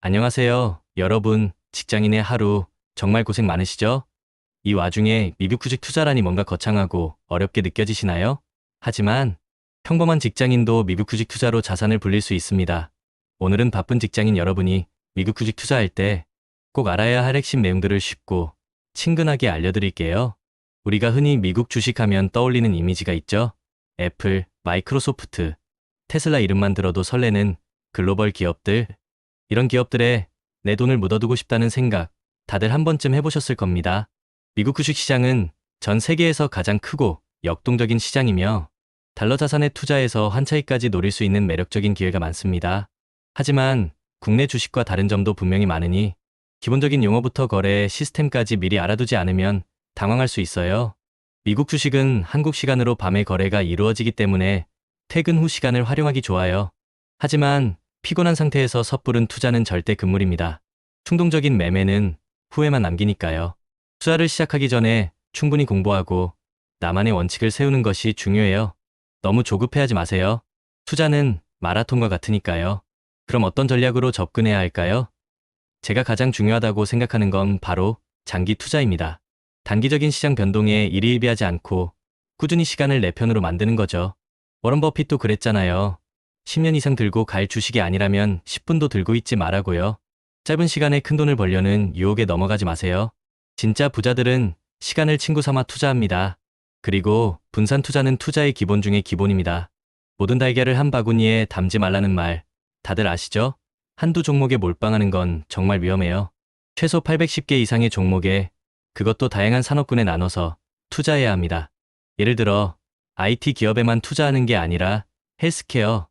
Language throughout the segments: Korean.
안녕하세요. 여러분, 직장인의 하루 정말 고생 많으시죠? 이 와중에 미비쿠식 투자라니 뭔가 거창하고 어렵게 느껴지시나요? 하지만 평범한 직장인도 미비쿠식 투자로 자산을 불릴 수 있습니다. 오늘은 바쁜 직장인 여러분이 미비쿠식 투자할 때 꼭 알아야 할 핵심 내용들을 쉽고 친근하게 알려드릴게요. 우리가 흔히 미국 주식하면 떠올리는 이미지가 있죠? 애플, 마이크로소프트, 테슬라 이름만 들어도 설레는 글로벌 기업들. 이런 기업들에 내 돈을 묻어두고 싶다는 생각 다들 한 번쯤 해보셨을 겁니다. 미국 주식시장은 전 세계에서 가장 크고 역동적인 시장이며 달러 자산에 투자해서 환차익까지 노릴 수 있는 매력적인 기회가 많습니다. 하지만 국내 주식과 다른 점도 분명히 많으니 기본적인 용어부터 거래 시스템까지 미리 알아두지 않으면 당황할 수 있어요. 미국 주식은 한국 시간으로 밤에 거래가 이루어지기 때문에 퇴근 후 시간을 활용하기 좋아요. 하지만 피곤한 상태에서 섣부른 투자는 절대 금물입니다. 충동적인 매매는 후회만 남기니까요. 투자를 시작하기 전에 충분히 공부하고 나만의 원칙을 세우는 것이 중요해요. 너무 조급해하지 마세요. 투자는 마라톤과 같으니까요. 그럼 어떤 전략으로 접근해야 할까요? 제가 가장 중요하다고 생각하는 건 바로 장기 투자입니다. 단기적인 시장 변동에 일희일비하지 않고 꾸준히 시간을 내 편으로 만드는 거죠. 워런 버핏도 그랬잖아요. 10년 이상 들고 갈 주식이 아니라면 10분도 들고 있지 말라고요. 짧은 시간에 큰 돈을 벌려는 유혹에 넘어가지 마세요. 진짜 부자들은 시간을 친구 삼아 투자합니다. 그리고 분산 투자는 투자의 기본 중의 기본입니다. 모든 달걀을 한 바구니에 담지 말라는 말 다들 아시죠? 한두 종목에 몰빵하는 건 정말 위험해요. 최소 810개 이상의 종목에 그것도 다양한 산업군에 나눠서 투자해야 합니다. 예를 들어 IT 기업에만 투자하는 게 아니라 헬스케어,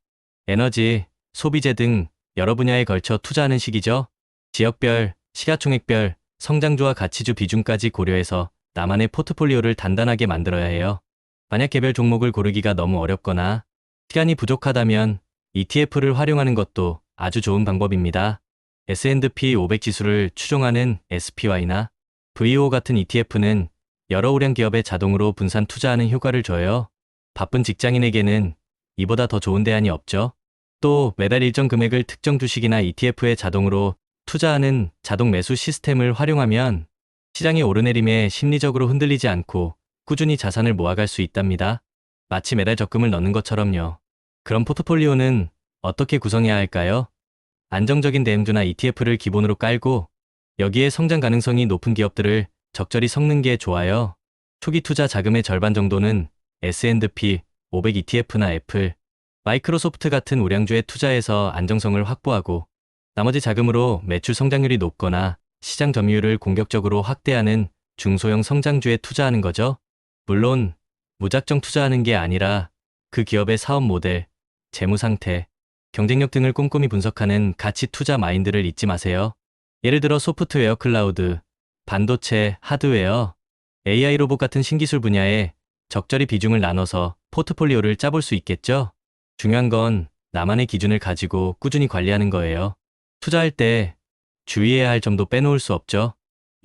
에너지, 소비재 등 여러 분야에 걸쳐 투자하는 시기죠. 지역별, 시가총액별, 성장주와 가치주 비중까지 고려해서 나만의 포트폴리오를 단단하게 만들어야 해요. 만약 개별 종목을 고르기가 너무 어렵거나 시간이 부족하다면 ETF를 활용하는 것도 아주 좋은 방법입니다. S&P 500 지수를 추종하는 SPY나 VO 같은 ETF는 여러 우량 기업에 자동으로 분산 투자하는 효과를 줘요. 바쁜 직장인에게는 이보다 더 좋은 대안이 없죠. 또 매달 일정 금액을 특정 주식이나 ETF에 자동으로 투자하는 자동 매수 시스템을 활용하면 시장의 오르내림에 심리적으로 흔들리지 않고 꾸준히 자산을 모아갈 수 있답니다. 마치 매달 적금을 넣는 것처럼요. 그럼 포트폴리오는 어떻게 구성해야 할까요? 안정적인 대형주나 ETF를 기본으로 깔고 여기에 성장 가능성이 높은 기업들을 적절히 섞는 게 좋아요. 초기 투자 자금의 절반 정도는 S&P 500 ETF나 애플, 마이크로소프트 같은 우량주에 투자해서 안정성을 확보하고 나머지 자금으로 매출 성장률이 높거나 시장 점유율을 공격적으로 확대하는 중소형 성장주에 투자하는 거죠. 물론 무작정 투자하는 게 아니라 그 기업의 사업 모델, 재무 상태, 경쟁력 등을 꼼꼼히 분석하는 가치 투자 마인드를 잊지 마세요. 예를 들어 소프트웨어 클라우드, 반도체, 하드웨어, AI 로봇 같은 신기술 분야에 적절히 비중을 나눠서 포트폴리오를 짜볼 수 있겠죠? 중요한 건 나만의 기준을 가지고 꾸준히 관리하는 거예요. 투자할 때 주의해야 할 점도 빼놓을 수 없죠.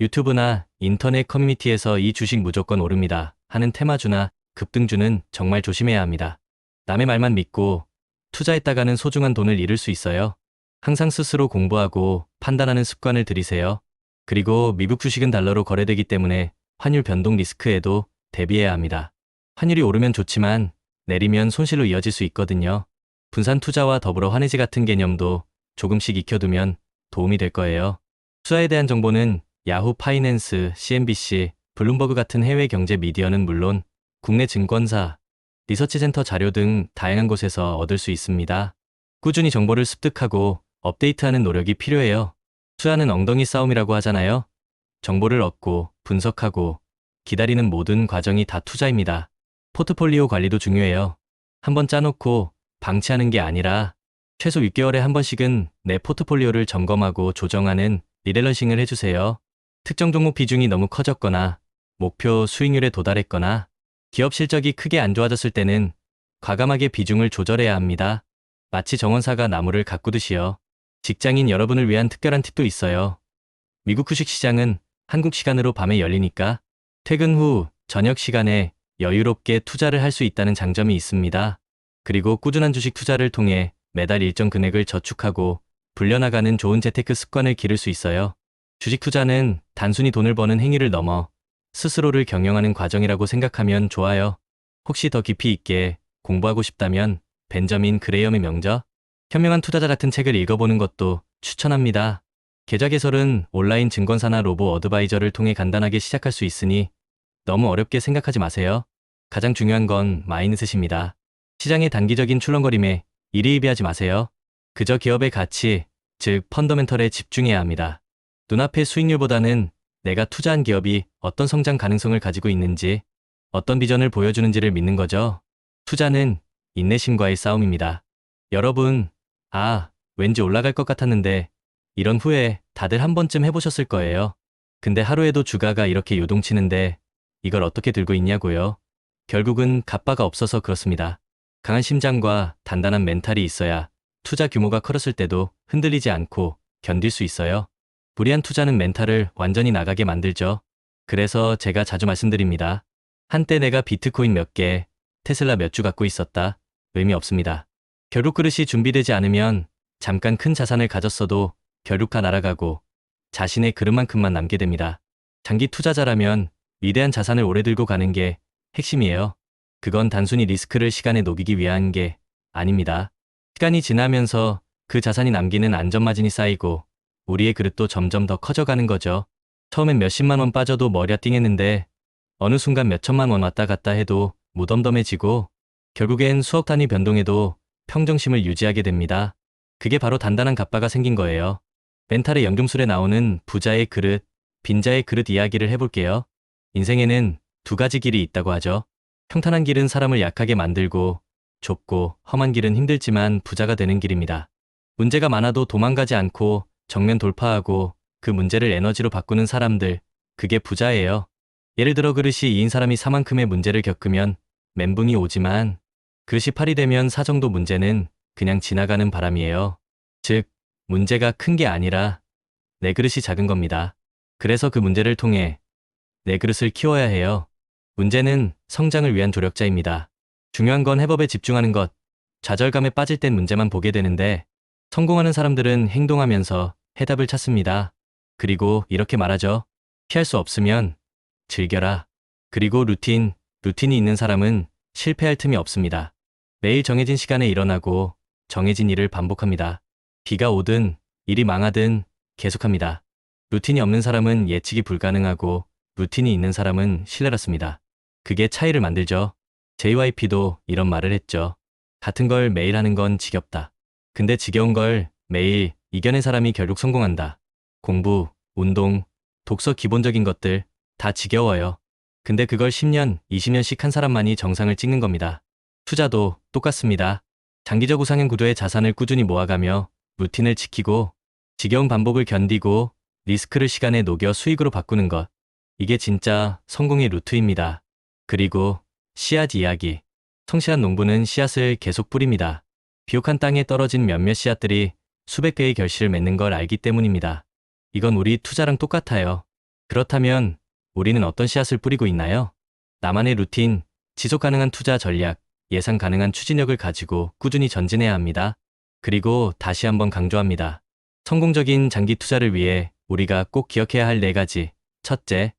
유튜브나 인터넷 커뮤니티에서 이 주식 무조건 오릅니다 하는 테마주나 급등주는 정말 조심해야 합니다. 남의 말만 믿고 투자했다가는 소중한 돈을 잃을 수 있어요. 항상 스스로 공부하고 판단하는 습관을 들이세요. 그리고 미국 주식은 달러로 거래되기 때문에 환율 변동 리스크에도 대비해야 합니다. 환율이 오르면 좋지만 내리면 손실로 이어질 수 있거든요. 분산 투자와 더불어 환해지 같은 개념도 조금씩 익혀두면 도움이 될 거예요. 투자에 대한 정보는 야후 파이낸스, CNBC, 블룸버그 같은 해외 경제 미디어는 물론 국내 증권사, 리서치 센터 자료 등 다양한 곳에서 얻을 수 있습니다. 꾸준히 정보를 습득하고 업데이트하는 노력이 필요해요. 투자는 엉덩이 싸움이라고 하잖아요. 정보를 얻고 분석하고 기다리는 모든 과정이 다 투자입니다. 포트폴리오 관리도 중요해요. 한번 짜놓고 방치하는 게 아니라 최소 6개월에 한 번씩은 내 포트폴리오를 점검하고 조정하는 리밸런싱을 해주세요. 특정 종목 비중이 너무 커졌거나 목표 수익률에 도달했거나 기업 실적이 크게 안 좋아졌을 때는 과감하게 비중을 조절해야 합니다. 마치 정원사가 나무를 가꾸듯이요. 직장인 여러분을 위한 특별한 팁도 있어요. 미국 주식 시장은 한국 시간으로 밤에 열리니까 퇴근 후 저녁 시간에 여유롭게 투자를 할 수 있다는 장점이 있습니다. 그리고 꾸준한 주식 투자를 통해 매달 일정 금액을 저축하고 불려나가는 좋은 재테크 습관을 기를 수 있어요. 주식 투자는 단순히 돈을 버는 행위를 넘어 스스로를 경영하는 과정이라고 생각하면 좋아요. 혹시 더 깊이 있게 공부하고 싶다면 벤저민 그레이엄의 명저, 현명한 투자자 같은 책을 읽어보는 것도 추천합니다. 계좌 개설은 온라인 증권사나 로보 어드바이저를 통해 간단하게 시작할 수 있으니 너무 어렵게 생각하지 마세요. 가장 중요한 건 마인드셋입니다. 시장의 단기적인 출렁거림에 일희일비하지 마세요. 그저 기업의 가치, 즉 펀더멘털에 집중해야 합니다. 눈앞의 수익률보다는 내가 투자한 기업이 어떤 성장 가능성을 가지고 있는지, 어떤 비전을 보여주는지를 믿는 거죠. 투자는 인내심과의 싸움입니다. 여러분, 왠지 올라갈 것 같았는데 이런 후회 다들 한 번쯤 해보셨을 거예요. 근데 하루에도 주가가 이렇게 요동치는데 이걸 어떻게 들고 있냐고요. 결국은 갑바가 없어서 그렇습니다. 강한 심장과 단단한 멘탈이 있어야 투자 규모가 커졌을 때도 흔들리지 않고 견딜 수 있어요. 무리한 투자는 멘탈을 완전히 나가게 만들죠. 그래서 제가 자주 말씀드립니다. 한때 내가 비트코인 몇 개, 테슬라 몇 주 갖고 있었다. 의미 없습니다. 결국 그릇이 준비되지 않으면 잠깐 큰 자산을 가졌어도 결국 다 날아가고 자신의 그릇만큼만 남게 됩니다. 장기 투자자라면 위대한 자산을 오래 들고 가는 게 핵심이에요. 그건 단순히 리스크를 시간에 녹이기 위한 게 아닙니다. 시간이 지나면서 그 자산이 남기는 안전마진이 쌓이고 우리의 그릇도 점점 더 커져가는 거죠. 처음엔 몇십만 원 빠져도 머리가 띵했는데 어느 순간 몇천만 원 왔다 갔다 해도 무덤덤해지고 결국엔 수억 단위 변동에도 평정심을 유지하게 됩니다. 그게 바로 단단한 갑바가 생긴 거예요. 멘탈의 연금술에 나오는 부자의 그릇, 빈자의 그릇 이야기를 해볼게요. 인생에는 두 가지 길이 있다고 하죠. 평탄한 길은 사람을 약하게 만들고 좁고 험한 길은 힘들지만 부자가 되는 길입니다. 문제가 많아도 도망가지 않고 정면 돌파하고 그 문제를 에너지로 바꾸는 사람들, 그게 부자예요. 예를 들어 그릇이 2인 사람이 4만큼의 문제를 겪으면 멘붕이 오지만 그릇이 8이 되면 4 정도 문제는 그냥 지나가는 바람이에요. 즉, 문제가 큰 게 아니라 내 그릇이 작은 겁니다. 그래서 그 문제를 통해 내 그릇을 키워야 해요. 문제는 성장을 위한 조력자입니다. 중요한 건 해법에 집중하는 것, 좌절감에 빠질 땐 문제만 보게 되는데 성공하는 사람들은 행동하면서 해답을 찾습니다. 그리고 이렇게 말하죠. 피할 수 없으면 즐겨라. 그리고 루틴이 있는 사람은 실패할 틈이 없습니다. 매일 정해진 시간에 일어나고 정해진 일을 반복합니다. 비가 오든 일이 망하든 계속합니다. 루틴이 없는 사람은 예측이 불가능하고 루틴이 있는 사람은 신뢰받습니다. 그게 차이를 만들죠. JYP도 이런 말을 했죠. 같은 걸 매일 하는 건 지겹다. 근데 지겨운 걸 매일 이겨낸 사람이 결국 성공한다. 공부, 운동, 독서 기본적인 것들 다 지겨워요. 근데 그걸 10년, 20년씩 한 사람만이 정상을 찍는 겁니다. 투자도 똑같습니다. 장기적 우상향 구도의 자산을 꾸준히 모아가며 루틴을 지키고 지겨운 반복을 견디고 리스크를 시간에 녹여 수익으로 바꾸는 것. 이게 진짜 성공의 루트입니다. 그리고 씨앗 이야기. 성실한 농부는 씨앗을 계속 뿌립니다. 비옥한 땅에 떨어진 몇몇 씨앗들이 수백 배의 결실을 맺는 걸 알기 때문입니다. 이건 우리 투자랑 똑같아요. 그렇다면 우리는 어떤 씨앗을 뿌리고 있나요? 나만의 루틴, 지속 가능한 투자 전략, 예상 가능한 추진력을 가지고 꾸준히 전진해야 합니다. 그리고 다시 한번 강조합니다. 성공적인 장기 투자를 위해 우리가 꼭 기억해야 할 4가지. 첫째,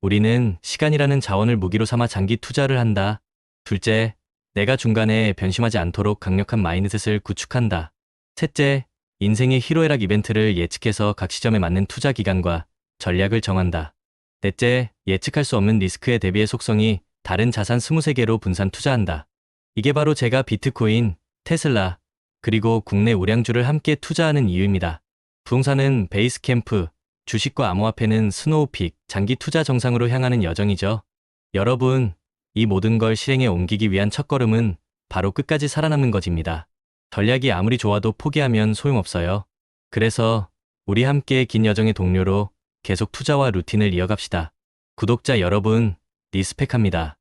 우리는 시간이라는 자원을 무기로 삼아 장기 투자를 한다. 둘째, 내가 중간에 변심하지 않도록 강력한 마인드셋을 구축한다. 셋째, 인생의 희로애락 이벤트를 예측해서 각 시점에 맞는 투자 기간과 전략을 정한다. 넷째, 예측할 수 없는 리스크에 대비해 속성이 다른 자산 23개로 분산 투자한다. 이게 바로 제가 비트코인, 테슬라, 그리고 국내 우량주를 함께 투자하는 이유입니다. 부동산은 베이스캠프, 주식과 암호화폐는 스노우픽, 장기 투자 정상으로 향하는 여정이죠. 여러분, 이 모든 걸 실행에 옮기기 위한 첫걸음은 바로 끝까지 살아남는 것입니다. 전략이 아무리 좋아도 포기하면 소용없어요. 그래서 우리 함께 긴 여정의 동료로 계속 투자와 루틴을 이어갑시다. 구독자 여러분, 리스펙합니다.